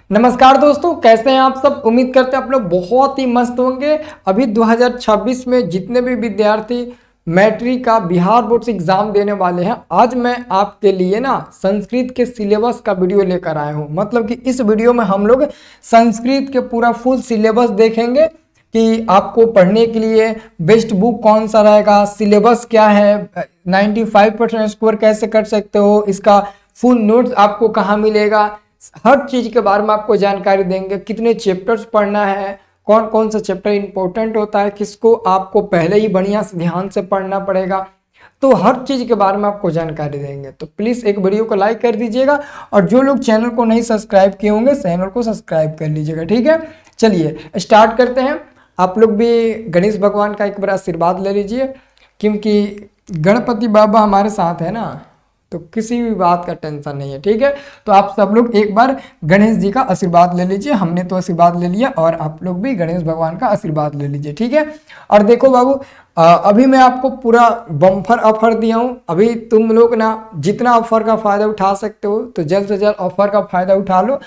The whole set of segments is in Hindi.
नमस्कार दोस्तों, कैसे हैं आप सब। उम्मीद करते हैं आप लोग बहुत ही मस्त होंगे। अभी 2026 में जितने भी विद्यार्थी मैट्रिक का बिहार बोर्ड से एग्जाम देने वाले हैं, आज मैं आपके लिए ना संस्कृत के सिलेबस का वीडियो लेकर आया हूं। मतलब कि इस वीडियो में हम लोग संस्कृत के पूरा फुल सिलेबस देखेंगे कि आपको पढ़ने के लिए बेस्ट बुक कौन सा रहेगा, सिलेबस क्या है, 95% स्कोर कैसे कर सकते हो, इसका फुल नोट्स आपको कहाँ मिलेगा, हर चीज के बारे में आपको जानकारी देंगे। कितने चैप्टर्स पढ़ना है, कौन कौन सा चैप्टर इंपॉर्टेंट होता है, किसको आपको पहले ही बढ़िया से ध्यान से पढ़ना पड़ेगा, तो हर चीज के बारे में आपको जानकारी देंगे। तो प्लीज एक वीडियो को लाइक कर दीजिएगा और जो लोग चैनल को नहीं सब्सक्राइब किए होंगे चैनल को सब्सक्राइब कर लीजिएगा। ठीक है, चलिए स्टार्ट करते हैं। आप लोग भी गणेश भगवान का एक बार आशीर्वाद ले लीजिए, क्योंकि गणपति बाबा हमारे साथ है ना, तो किसी भी बात का टेंशन नहीं है। ठीक है, तो आप सब लोग एक बार गणेश जी का आशीर्वाद ले लीजिए। हमने तो आशीर्वाद ले लिया और आप लोग भी गणेश भगवान का आशीर्वाद ले लीजिए। ठीक है, और देखो बाबू, अभी मैं आपको पूरा बम्पर ऑफर दिया हूँ। अभी तुम लोग ना जितना ऑफर का फायदा उठा सकते हो तो जल्द से जल्द ऑफर का फायदा उठा लो।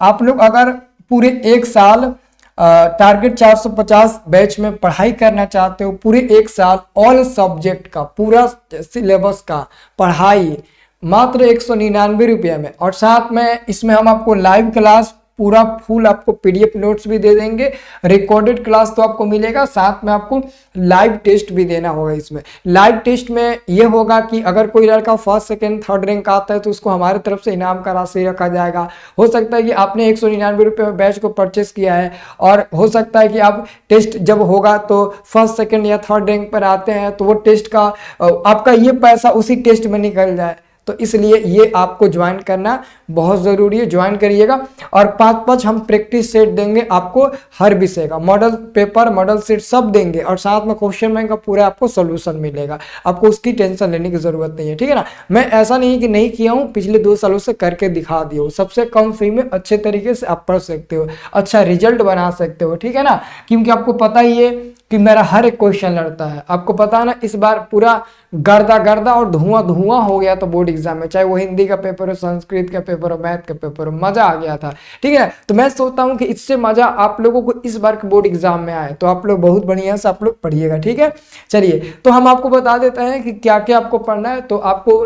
आप लोग अगर पूरे एक साल टारगेट 450 बैच में पढ़ाई करना चाहते हो, पूरे एक साल ऑल सब्जेक्ट का पूरा सिलेबस का पढ़ाई मात्र 199 रुपये में, और साथ में इसमें हम आपको लाइव क्लास पूरा फुल आपको पीडीएफ नोट्स भी दे देंगे। रिकॉर्डेड क्लास तो आपको मिलेगा, साथ में आपको लाइव टेस्ट भी देना होगा। इसमें लाइव टेस्ट में यह होगा कि अगर कोई लड़का फर्स्ट सेकंड थर्ड रैंक आता है तो उसको हमारे तरफ से इनाम का राशि रखा जाएगा। हो सकता है कि आपने 199 रुपये में बैच को परचेस किया है और हो सकता है कि आप टेस्ट जब होगा तो फर्स्ट सेकंड या थर्ड रैंक पर आते हैं तो वो टेस्ट का आपका ये पैसा उसी टेस्ट में निकल जाए। तो इसलिए ये आपको ज्वाइन करना बहुत ज़रूरी है, ज्वाइन करिएगा। और 5 हम प्रैक्टिस सेट देंगे आपको हर विषय का, मॉडल पेपर मॉडल सेट सब देंगे, और साथ में क्वेश्चन बैंक का पूरा आपको सोल्यूशन मिलेगा। आपको उसकी टेंशन लेने की ज़रूरत नहीं है। ठीक है ना, मैं ऐसा नहीं कि नहीं किया हूँ, पिछले 2 सालों से करके दिखा दिया हूँ। सबसे कम फी में अच्छे तरीके से आप पढ़ सकते हो, अच्छा रिजल्ट बना सकते हो। ठीक है ना, क्योंकि आपको पता ही है कि मेरा हर एक क्वेश्चन लड़ता है। आपको पता है ना, इस बार पूरा गर्दा और धुआं हो गया तो बोर्ड एग्जाम में, चाहे वो हिंदी का पेपर हो, संस्कृत का पेपर हो, मैथ का पेपर हो, मजा आ गया था। ठीक है, तो मैं सोचता हूँ कि इससे मजा आप लोगों को इस बार के बोर्ड एग्जाम में आए, तो आप लोग बहुत बढ़िया से आप लोग पढ़िएगा। ठीक है, चलिए तो हम आपको बता देते हैं कि क्या क्या आपको पढ़ना है। तो आपको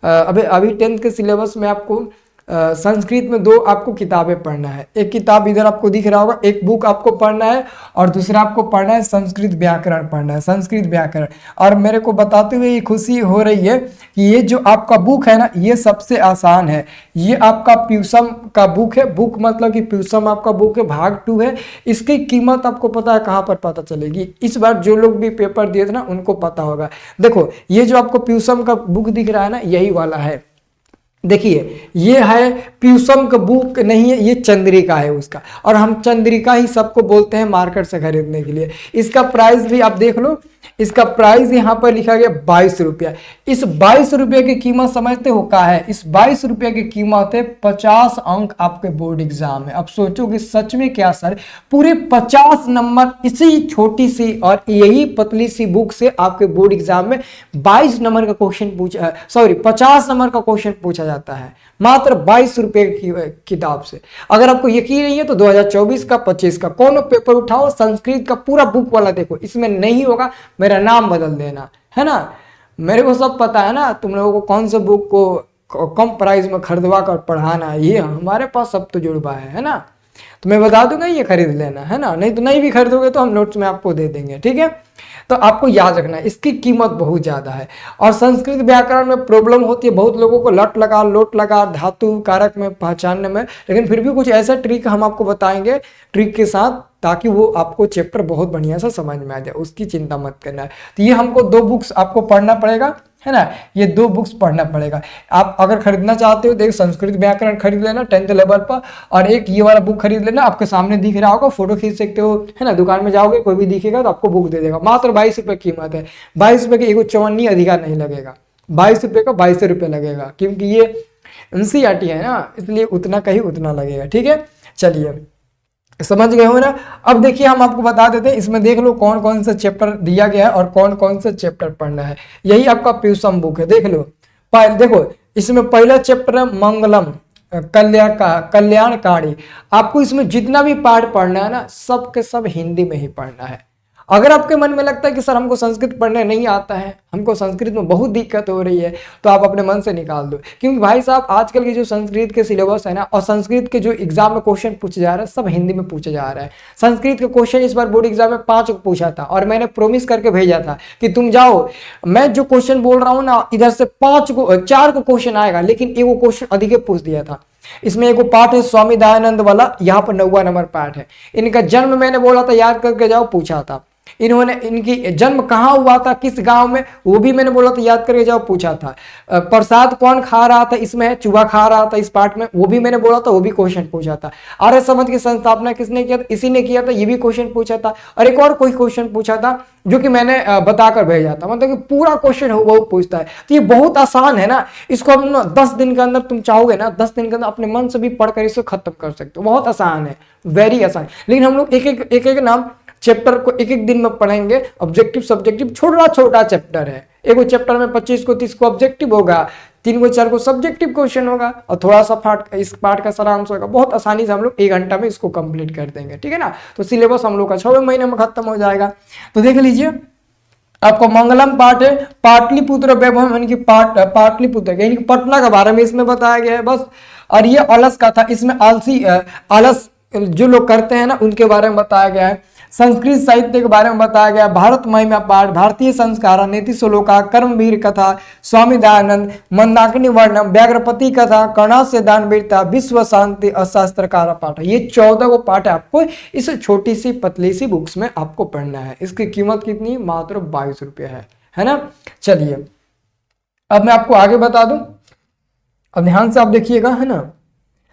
अभी 10th के सिलेबस में आपको संस्कृत में 2 आपको किताबें पढ़ना है। एक किताब इधर आपको दिख रहा होगा, एक बुक आपको पढ़ना है, और दूसरा आपको पढ़ना है संस्कृत व्याकरण पढ़ना है, संस्कृत व्याकरण। और मेरे को बताते हुए ये खुशी हो रही है कि ये जो आपका बुक है ना, ये सबसे आसान है। ये आपका प्यूसम का बुक है, बुक मतलब कि प्यूसम आपका बुक है, भाग 2 है। इसकी कीमत आपको पता है कहाँ पर पता चलेगी? इस बार जो लोग भी पेपर दिए थे ना उनको पता होगा। देखो ये जो आपको प्यूसम का बुक दिख रहा है ना, यही वाला है। देखिए ये है प्यूसम का बुक नहीं है, ये चंद्रिका है उसका, और हम चंद्रिका ही सबको बोलते हैं मार्केट से खरीदने के लिए। इसका प्राइस भी आप देख लो, इसका प्राइस यहाँ पर लिखा गया 22 रुपया। इस 22 रुपये की कीमत समझते हो क्या है? इस 22 रुपये की कीमत है 50 अंक आपके बोर्ड एग्जाम में। अब सोचो कि सच में क्या सर, पूरे 50 नंबर इसी छोटी सी और यही पतली सी बुक से आपके बोर्ड एग्जाम में 22 नंबर का क्वेश्चन पूछा, सॉरी 50 नंबर का क्वेश्चन पूछा जाता है मात्र 22 रुपये की किताब से। अगर आपको यकीन नहीं है तो 2024 का 25 का कोनो पेपर उठाओ, संस्कृत का पूरा बुक वाला देखो, इसमें नहीं होगा मेरा नाम बदल देना, है ना। मेरे को सब पता है ना तुम लोगों को कौन से बुक को कम प्राइस में खरीदवा कर पढ़ाना है। ये हमारे पास सब तो जुड़वा है ना, तो मैं बता दूंगा ये खरीद लेना, है ना। नहीं तो नहीं भी खरीदोगे तो हम नोट्स में आपको दे देंगे। ठीक है, तो आपको याद रखना है इसकी कीमत बहुत ज़्यादा है। और संस्कृत व्याकरण में प्रॉब्लम होती है, बहुत लोगों को लट लगा लोट लगा धातु कारक में पहचानने में, लेकिन फिर भी कुछ ऐसा ट्रिक हम आपको बताएंगे ट्रिक के साथ, ताकि वो आपको चैप्टर बहुत बढ़िया सा समझ में आ जाए, उसकी चिंता मत करना है। तो ये हमको 2 बुक्स आपको पढ़ना पड़ेगा, है ना। ये 2 बुक्स पढ़ना पड़ेगा। आप अगर खरीदना चाहते हो तो एक संस्कृत व्याकरण खरीद लेना 10th लेवल पर, और एक ये वाला बुक खरीद लेना, आपके सामने दिख रहा होगा, फोटो खींच सकते हो, है ना। दुकान में जाओगे कोई भी दिखेगा तो आपको बुक दे देगा। मात्र 22 रुपये कीमत है। 22 रुपये की एगो चवन्नी अधिकार नहीं लगेगा, 22 रुपये का 22 रुपये लगेगा, क्योंकि ये एनसीईआरटी है ना, इसलिए उतना का ही उतना लगेगा। ठीक है, चलिए समझ गए हो ना। अब देखिए हम आपको बता देते हैं, इसमें देख लो कौन कौन सा चैप्टर दिया गया है और कौन कौन सा चैप्टर पढ़ना है। यही आपका प्यूसम बुक है, देख लो। देखो इसमें पहला चैप्टर है मंगलम, कल्याणकारी। आपको इसमें जितना भी पार्ट पढ़ना है ना, सब के सब हिंदी में ही पढ़ना है। अगर आपके मन में लगता है कि सर हमको संस्कृत पढ़ने नहीं आता है, हमको संस्कृत में बहुत दिक्कत हो रही है, तो आप अपने मन से निकाल दो। क्योंकि भाई साहब आजकल के जो संस्कृत के सिलेबस है ना, और संस्कृत के जो एग्जाम में क्वेश्चन पूछे जा रहे हैं, सब हिंदी में पूछे जा रहा है। संस्कृत के क्वेश्चन इस बार बोर्ड एग्जाम में 5 पूछा था, और मैंने प्रोमिस करके भेजा था कि तुम जाओ, मैं जो क्वेश्चन बोल रहा हूँ ना, इधर से 4 को क्वेश्चन आएगा, लेकिन एक क्वेश्चन अधिक पूछ दिया था। इसमें एक पाठ है स्वामी दयानंद वाला, यहाँ पर 9वां नंबर पाठ है। इनका जन्म मैंने बोला था याद करके जाओ, पूछा था। इन्होंने इनकी जन्म कहाँ हुआ था, किस गांव में, वो भी मैंने बोला था याद करके जाओ, पूछा था। प्रसाद कौन खा रहा था, इसमें है चूहा खा रहा था इस पार्ट में, वो भी मैंने बोला था, वो भी क्वेश्चन पूछा था। आर्य समाज की संस्थापना किसने किया था, इसी ने किया था, ये भी क्वेश्चन पूछा था। और एक और कोई क्वेश्चन पूछा था जो कि मैंने बताकर भेजा था। मतलब कि पूरा क्वेश्चन वो पूछता है। तो ये बहुत आसान है ना, इसको हम 10 दिन के अंदर, तुम चाहोगे ना 10 दिन के अंदर अपने मन से भी पढ़कर इसको खत्म कर सकते हो। बहुत आसान है, वेरी आसान। लेकिन हम लोग एक एक नाम चैप्टर को एक एक दिन में पढ़ेंगे। ऑब्जेक्टिव सब्जेक्टिव छोटा छोटा चैप्टर है, एक चैप्टर में 25 को 30 को ऑब्जेक्टिव होगा, 3 को 4 को सब्जेक्टिव क्वेश्चन होगा, और थोड़ा सा पार्ट इस पार्ट का सारांश होगा। बहुत आसानी से हम लोग 1 घंटा में इसको कंप्लीट कर देंगे, ठीक है ना। तो सिलेबस हम लोग का 6वें महीने में खत्म हो जाएगा। तो देख लीजिए, आपको मंगलम पाठ है, पाटलिपुत्र वैभव यानी कि पाटलिपुत्र यानी कि पटना के बारे में इसमें बताया गया है बस। और ये अलस का था, इसमें आलस जो लोग करते हैं ना उनके बारे में बताया गया है। संस्कृत साहित्य के बारे में बताया गया। भारत महिमा पाठ, भारतीय संस्कार, नीति श्लोका, कर्मवीर कथा, स्वामी दयानंद, मंदाकिनी वर्णम, व्याघ्रपति कथा, कर्णास्य दानवीरता, विश्व शांति, अशास्त्रकार पाठ। ये 14 को पाठ है, आपको इस छोटी सी पतली सी बुक्स में आपको पढ़ना है। इसकी कीमत कितनी, मात्र 22 रुपये है ना। चलिए अब मैं आपको आगे बता दूं, अब ध्यान से आप देखिएगा, है ना।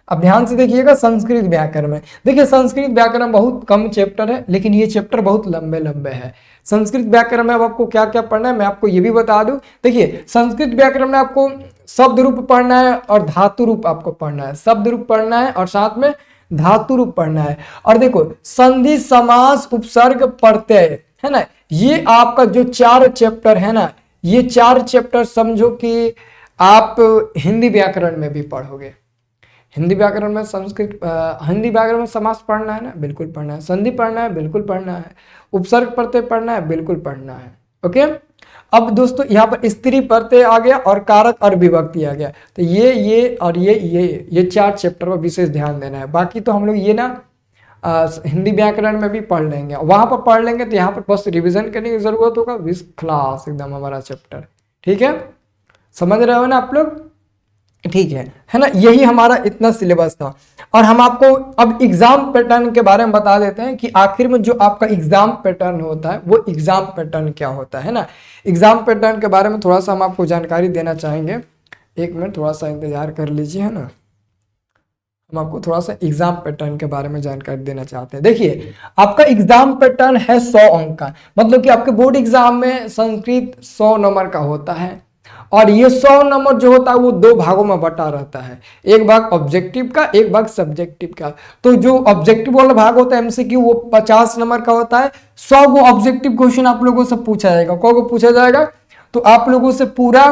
अब ध्यान से देखिएगा संस्कृत व्याकरण में। देखिए संस्कृत व्याकरण बहुत कम चैप्टर है, लेकिन ये चैप्टर बहुत लंबे लंबे है। संस्कृत व्याकरण में अब आपको क्या क्या पढ़ना है मैं आपको ये भी बता दूं। देखिए संस्कृत व्याकरण में आपको शब्द रूप पढ़ना है और धातु रूप आपको पढ़ना है। शब्द रूप पढ़ना है और साथ में धातु रूप पढ़ना है। और देखो संधि, समास, उपसर्ग, प्रत्यय, है ना, ये आपका जो 4 चैप्टर है ना, ये 4 चैप्टर समझो कि आप हिंदी व्याकरण में भी पढ़ोगे। हिंदी व्याकरण में हिंदी व्याकरण में समास पढ़ना है ना, बिल्कुल पढ़ना है। संधि पढ़ना है, बिल्कुल पढ़ना है। उपसर्ग प्रत्यय पढ़ना है, बिल्कुल पढ़ना है। ओके। अब दोस्तों यहाँ पर स्त्री प्रत्यय आ गया और कारक और विभक्ति आ गया। तो ये और ये 4 चैप्टर पर विशेष ध्यान देना है। बाकी तो हम लोग ये ना हिंदी व्याकरण में भी पढ़ लेंगे, वहां पर पढ़ लेंगे। तो यहाँ पर बस रिविजन करने की जरूरत होगा, विश क्लास एकदम हमारा चैप्टर, ठीक है। समझ रहे हो ना आप लोग, ठीक है ना। यही हमारा इतना सिलेबस था। और हम आपको अब एग्जाम पैटर्न के बारे में बता देते हैं कि आखिर में जो आपका एग्जाम पैटर्न होता है वो एग्जाम पैटर्न क्या होता है ना। एग्जाम पैटर्न के बारे में थोड़ा सा हम आपको जानकारी देना चाहेंगे। 1 मिनट थोड़ा सा इंतजार कर लीजिए, है ना। हम आपको थोड़ा सा एग्जाम पैटर्न के बारे में जानकारी देना चाहते हैं। देखिए आपका एग्जाम पैटर्न है 100 अंक का, मतलब कि आपके बोर्ड एग्जाम में संस्कृत 100 नंबर का होता है। और ये 100 नंबर जो होता है वो 2 भागों में बटा रहता है, एक भाग ऑब्जेक्टिव का, एक भाग सब्जेक्टिव का। तो जो ऑब्जेक्टिव वाला भाग होता है एमसीक्यू, वो 50 नंबर का होता है। 100 को ऑब्जेक्टिव क्वेश्चन आप लोगों से पूछा जाएगा। को पूछा जाएगा, तो आप लोगों से पूरा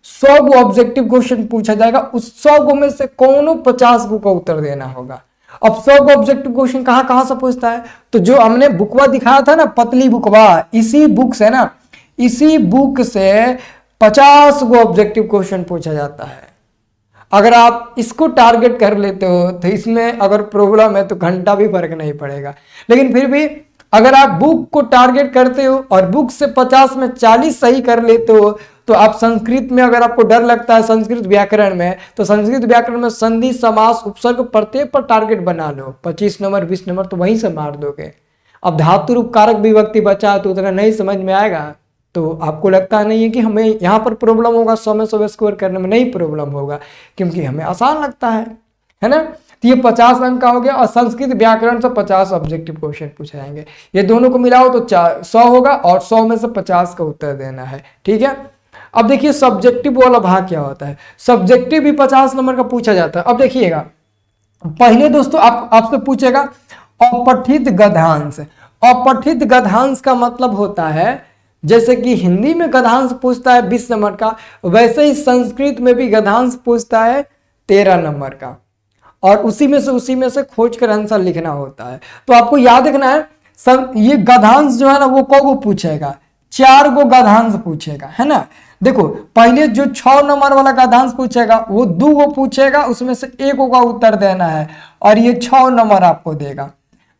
100 को ऑब्जेक्टिव क्वेश्चन पूछा जाएगा। उस 100 को में से कौन 50 को उत्तर देना होगा। अब 100 को ऑब्जेक्टिव क्वेश्चन कहाँ से पूछता है, तो जो हमने बुकवा दिखाया था ना, पतली बुकवा, इसी बुक से ना, इसी बुक से 50 को ऑब्जेक्टिव क्वेश्चन पूछा जाता है। अगर आप इसको टारगेट कर लेते हो तो इसमें अगर प्रॉब्लम है तो घंटा भी फर्क नहीं पड़ेगा। लेकिन फिर भी अगर आप बुक को टारगेट करते हो और बुक से 50 में 40 सही कर लेते हो, तो आप संस्कृत में अगर आपको डर लगता है संस्कृत व्याकरण में, तो संस्कृत व्याकरण में संधि, समास, उपसर्ग, प्रत्यय पर टारगेट बना लो। 25 नंबर 20 नंबर तो वहीं से मार दोगे। अब धातु रूप कारक विभक्ति बचा तो उतना नहीं समझ में आएगा, तो आपको लगता नहीं है कि हमें यहाँ पर प्रॉब्लम होगा 100 में 100 स्कोर करने में। नहीं प्रॉब्लम होगा, क्योंकि हमें आसान लगता है ना। तो ये 50 अंक का हो गया। और संस्कृत व्याकरण से 50 ऑब्जेक्टिव क्वेश्चन पूछे जाएंगे। ये दोनों को मिलाओ तो 100 होगा और 100 में से 50 का उत्तर देना है, ठीक है। अब देखिए सब्जेक्टिव वाला भाग क्या होता है। सब्जेक्टिव भी 50 नंबर का पूछा जाता है। अब देखिएगा, पहले दोस्तों आपसे पूछेगा अपठित गद्यांश। अपठित गद्यांश का मतलब होता है, जैसे कि हिंदी में गद्यांश पूछता है 20 नंबर का, वैसे ही संस्कृत में भी गद्यांश पूछता है 13 नंबर का। और उसी में से खोज कर आंसर लिखना होता है। तो आपको याद रखना है सब, ये गधांश जो है ना वो को पूछेगा, 4 गो गधांश पूछेगा, है ना। देखो पहले जो 6 नंबर वाला गधांश पूछेगा वो 2 गो पूछेगा, उसमें से 1 गो का उत्तर देना है और ये 6 नंबर आपको देगा।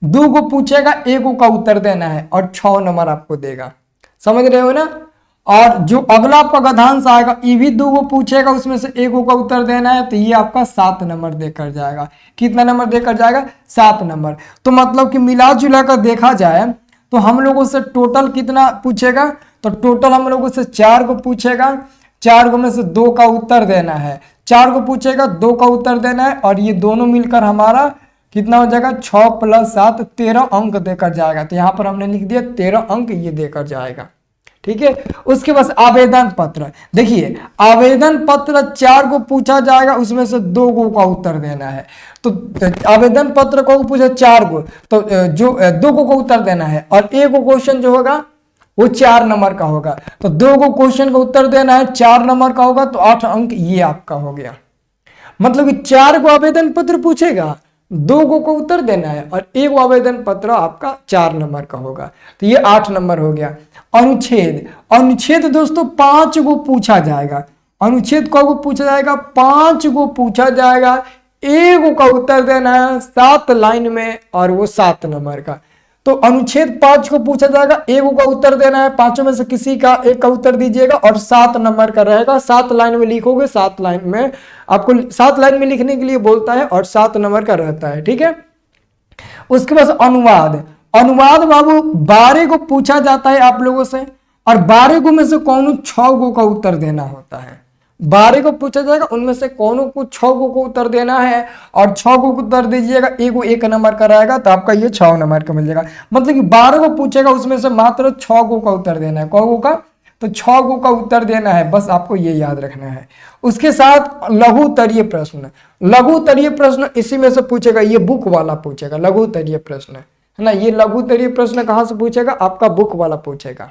2 गो पूछेगा, 1 गो का उत्तर देना है और 6 नंबर आपको देगा, समझ रहे हो ना। और जो अगला आपका गधांश आएगा ये भी 2 गो पूछेगा, उसमें से 1 गो का उत्तर देना है, तो ये आपका 7 नंबर देकर जाएगा। कितना नंबर देकर जाएगा? 7 नंबर। तो मतलब कि मिला जुला कर देखा जाए तो हम लोगों से टोटल कितना पूछेगा? तो टोटल हम लोगों से 4 को पूछेगा, 4 को में से 2 का उत्तर देना है, 4 को पूछेगा 2 का उत्तर देना है और ये दोनों मिलकर हमारा कितना हो जाएगा? 6 + 7 13 अंक देकर जाएगा। तो यहाँ पर हमने लिख दिया 13 अंक ये देकर जाएगा, ठीक है। उसके बाद आवेदन पत्र, देखिए आवेदन पत्र 4 को पूछा जाएगा, उसमें से 2 गो का उत्तर देना है। तो आवेदन पत्र को पूछा 4 गो, तो जो 2 गो का उत्तर देना है और 1 गो क्वेश्चन जो होगा वो 4 नंबर का होगा। तो 2 गो क्वेश्चन का उत्तर देना है, 4 नंबर का होगा, तो 8 अंक ये आपका हो गया। मतलब कि 4 को आवेदन पत्र पूछेगा, 2 गो को उत्तर देना है और 1 गो आवेदन पत्र आपका 4 नंबर का होगा, तो ये 8 नंबर हो गया। अनुच्छेद, अनुच्छेद दोस्तों 5 गो पूछा जाएगा। अनुच्छेद को पूछा जाएगा? 5 गो पूछा जाएगा, 1 गो का उत्तर देना है 7 लाइन में और वो 7 नंबर का। तो अनुच्छेद 5 को पूछा जाएगा, 1 गो का उत्तर देना है, 5 में से किसी का 1 का उत्तर दीजिएगा और 7 नंबर का रहेगा। 7 लाइन में लिखोगे, 7 लाइन में आपको 7 लाइन में लिखने के लिए बोलता है और 7 नंबर का रहता है, ठीक है। उसके बाद अनुवाद, अनुवाद बाबू 12 को पूछा जाता है आप लोगों से और 12 को में से कौन 6 गो का उत्तर देना होता है। 12 को पूछा जाएगा, उनमें से कौन को 6 गो को उत्तर देना है और 6 गो को उत्तर दीजिएगा, 1 गो 1 नंबर का रहेगा, तो आपका ये 6 नंबर का मिल जाएगा। मतलब कि 12 को पूछेगा, उसमें से मात्र 6 गो का उत्तर देना है। कौ का? तो 6 गो का उत्तर देना है, बस आपको ये याद रखना है। उसके साथ लघु उत्तरीय प्रश्न, लघु उत्तरीय प्रश्न इसी में से पूछेगा, ये बुक वाला पूछेगा लघु उत्तरीय प्रश्न, है ना। ये लघु उत्तरीय प्रश्न कहां से पूछेगा? आपका बुक वाला पूछेगा,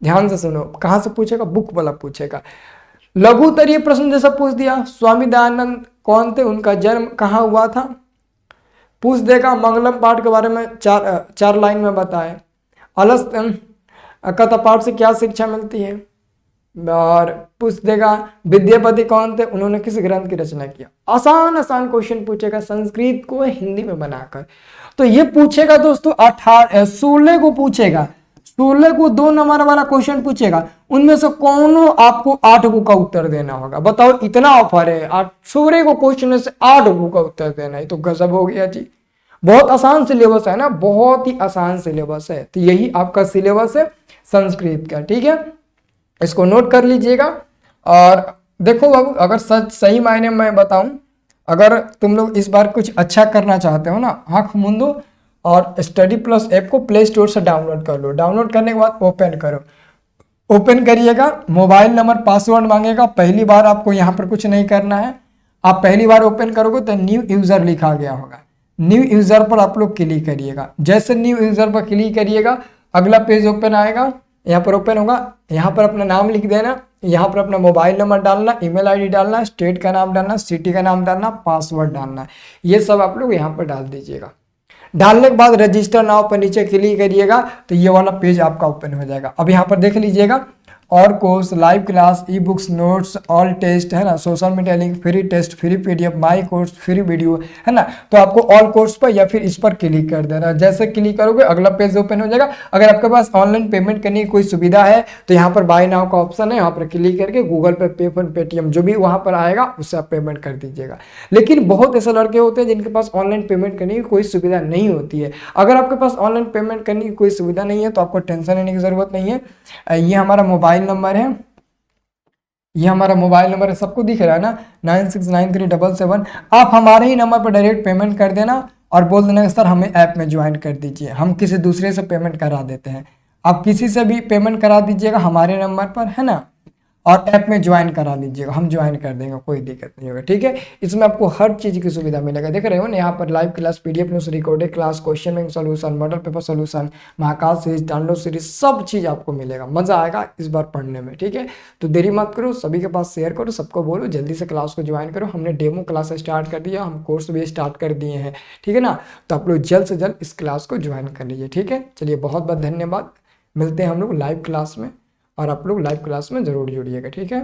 ध्यान से सुनो, कहां से पूछेगा? बुक वाला पूछेगा। लघु उत्तरीय प्रश्न जैसा पूछ दिया, स्वामी दयानंद कौन थे, उनका जन्म कहाँ हुआ था, पूछ देगा। मंगलम पाठ के बारे में 4 लाइन में बताए। अलस कथा पाठ से क्या शिक्षा मिलती है, और पूछ देगा विद्यापति कौन थे, उन्होंने किस ग्रंथ की रचना किया। आसान आसान क्वेश्चन पूछेगा, संस्कृत को हिंदी में बनाकर। तो ये पूछेगा दोस्तों 16 को पूछेगा, 16 को 2 नंबर वाला क्वेश्चन पूछेगा, उनमें से कौन आपको 8 गो का उत्तर देना होगा। बताओ इतना ऑफर है, 16 को क्वेश्चन से 8 गो का उत्तर देना है, तो गजब हो गया जी। बहुत आसान सिलेबस है ना, बहुत ही आसान सिलेबस है। तो यही आपका सिलेबस है संस्कृत का, ठीक है, इसको नोट कर लीजिएगा। और देखो बाबू, अगर सही मायने में मैं बताऊं, अगर तुम लोग इस बार कुछ अच्छा करना चाहते हो ना, आंख मूंदो और स्टडी प्लस ऐप को प्ले स्टोर से डाउनलोड कर लो। डाउनलोड करने के बाद ओपन करो, ओपन करिएगा, मोबाइल नंबर पासवर्ड मांगेगा। पहली बार आपको यहाँ पर कुछ नहीं करना है, आप पहली बार ओपन करोगे तो न्यू यूजर लिखा गया होगा, न्यू यूजर पर आप लोग क्लिक करिएगा। जैसे न्यू यूजर पर क्लिक करिएगा, अगला पेज ओपन आएगा, यहाँ पर ओपन होगा, यहाँ पर अपना नाम लिख देना, यहाँ पर अपना मोबाइल नंबर डालना, ईमेल आईडी डालना, स्टेट का नाम डालना, सिटी का नाम डालना, पासवर्ड डालना, ये सब आप लोग यहाँ पर डाल दीजिएगा। डालने के बाद रजिस्टर नाउ पर नीचे क्लिक करिएगा तो ये वाला पेज आपका ओपन हो जाएगा। अब यहाँ पर देख लीजिएगा, और course, live class, e books, notes, all test, है ना, social media link, free test, free PDF, my course, free video, है ना। तो आपको ऑल कोर्स पर या फिर इस पर क्लिक कर देना। जैसे क्लिक करोगे अगला पेज ओपन हो जाएगा। अगर आपके पास ऑनलाइन पेमेंट करने की कोई सुविधा है तो यहाँ पर बाय नाउ का ऑप्शन है, यहाँ पर क्लिक करके गूगल पे, पेफोन, पेटीएम जो भी वहाँ पर आएगा उससे आप पेमेंट कर दीजिएगा। लेकिन बहुत ऐसे लड़के होते हैं जिनके पास ऑनलाइन पेमेंट करने की कोई सुविधा नहीं होती है। अगर आपके पास ऑनलाइन पेमेंट करने की कोई सुविधा नहीं है तो आपको टेंशन लेने की जरूरत नहीं है। ये हमारा मोबाइल नंबर है, ये हमारा मोबाइल नंबर है, सबको दिख रहा है ना, 969377। आप हमारे ही नंबर पर डायरेक्ट पेमेंट कर देना और बोल देना सर हमें ऐप में ज्वाइन कर दीजिए, हम किसी दूसरे से पेमेंट करा देते हैं। आप किसी से भी पेमेंट करा दीजिएगा हमारे नंबर पर, है ना। और ऐप में ज्वाइन करा लीजिएगा, हम ज्वाइन कर देंगे, कोई दिक्कत नहीं होगा, ठीक है। इसमें आपको हर चीज़ की सुविधा मिलेगा। देख रहे हो ना यहाँ पर live class, PDF notes, recorded class, question bank solution, model paper solution, Mahakal series, download series, सब चीज़ आपको मिलेगा। मज़ा आएगा इस बार पढ़ने में, ठीक है। तो देरी मत करो, सभी के पास शेयर करो, सबको बोलो जल्दी से क्लास को ज्वाइन करो। हमने डेमो क्लास स्टार्ट कर दिया, हम कोर्स भी स्टार्ट कर दिए हैं, ठीक है ना। तो आप लोग जल्द से जल्द इस क्लास को ज्वाइन कर लीजिए, ठीक है। चलिए बहुत बहुत धन्यवाद, मिलते हैं हम लोग लाइव क्लास में, और आप लोग लाइव क्लास में ज़रूर जुड़िएगा, ठीक है।